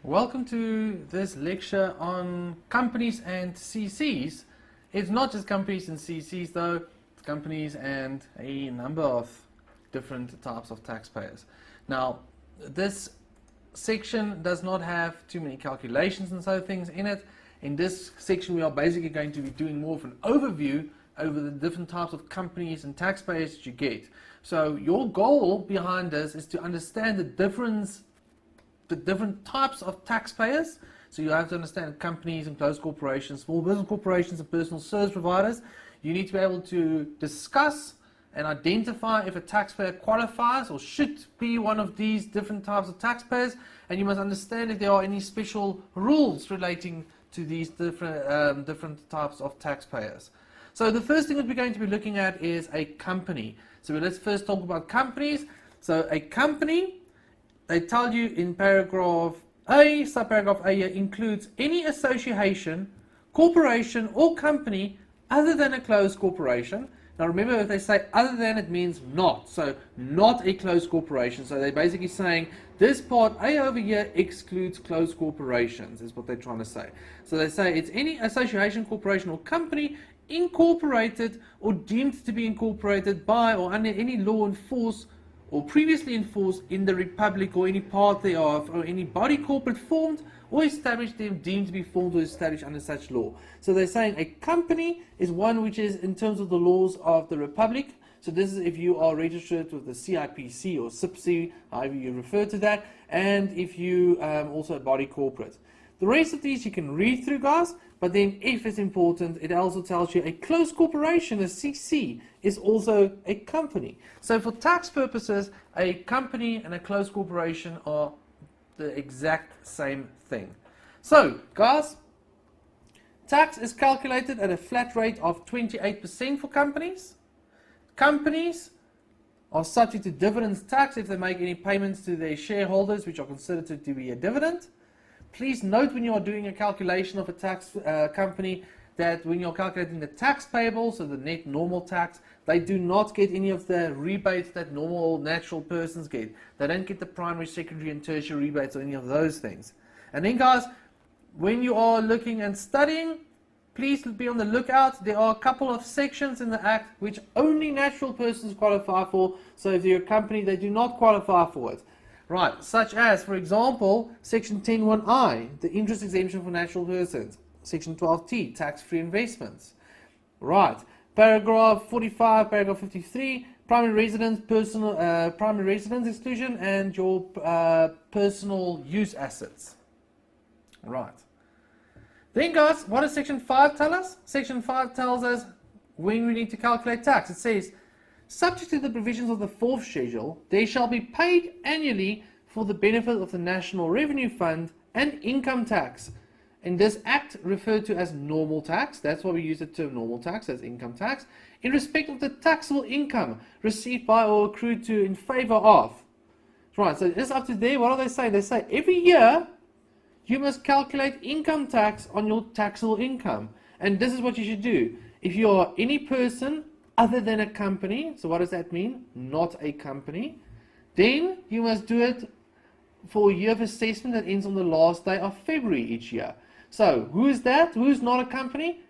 Welcome to this lecture on companies and CCs. It's not just companies and CCs though, it's companies and a number of different types of taxpayers. Now, this section does not have too many calculations and so things in it. In this section we are basically going to be doing more of an overview over the different types of companies and taxpayers that you get. So your goal behind this is to understand the different types of taxpayers. So you have to understand companies and closed corporations, small business corporations and personal service providers. You need to be able to discuss and identify if a taxpayer qualifies or should be one of these different types of taxpayers, and you must understand if there are any special rules relating to these different types of taxpayers. So the first thing that we're going to be looking at is a company. So let's first talk about companies. So a company, they tell you in paragraph A, subparagraph A here, includes any association, corporation or company other than a closed corporation. Now remember, if they say other than, it means not. So not a closed corporation. So they're basically saying this part A over here excludes closed corporations, is what they're trying to say. So they say it's any association, corporation or company incorporated or deemed to be incorporated by or under any law in force or previously enforced in the Republic or any part thereof, or any body corporate formed or established them deemed to be formed or established under such law. So they're saying a company is one which is in terms of the laws of the Republic. So this is if you are registered with the CIPC or CIPC, however you refer to that, and if you also a body corporate. The rest of these you can read through, guys, but then if it's important, it also tells you a closed corporation, a CC, is also a company. So for tax purposes, a company and a closed corporation are the exact same thing. So, guys, tax is calculated at a flat rate of 28% for companies. Companies are subject to dividends tax if they make any payments to their shareholders, which are considered to be a dividend. Please note when you are doing a calculation of a tax company that when you're calculating the tax payable, so the net normal tax, they do not get any of the rebates that normal natural persons get. They don't get the primary, secondary and tertiary rebates or any of those things. And then guys, when you are looking and studying, please be on the lookout. There are a couple of sections in the Act which only natural persons qualify for. So if you're a company, they do not qualify for it. Right, such as, for example, Section 10(1)(I), the interest exemption for natural persons. Section 12(T), tax-free investments. Right, paragraph 45, paragraph 53, primary residence, primary residence exclusion, and your personal use assets. Right. Then, guys, what does Section 5 tell us? Section 5 tells us when we need to calculate tax. It says, subject to the provisions of the 4th schedule, they shall be paid annually for the benefit of the National Revenue Fund and income tax. In this Act, referred to as normal tax, that's why we use the term normal tax as income tax, in respect of the taxable income received by or accrued to in favor of. Right, so just up to there, what do they say? They say every year you must calculate income tax on your taxable income. And this is what you should do. If you are any person other than a company, so what does that mean? Not a company. Then you must do it for a year of assessment that ends on the last day of February each year. So who is that? Who is not a company?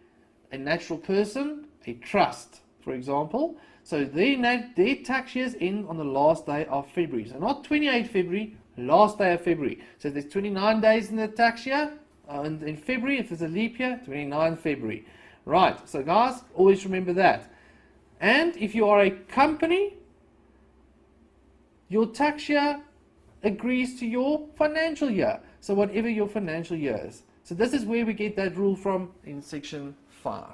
A natural person, a trust, for example. So their tax years end on the last day of February. So not 28 February, last day of February. So if there's 29 days in the tax year, and in February, if there's a leap year, 29 February. Right, so guys, always remember that. And if you are a company, your tax year agrees to your financial year. So whatever your financial year is. So this is where we get that rule from in Section 5.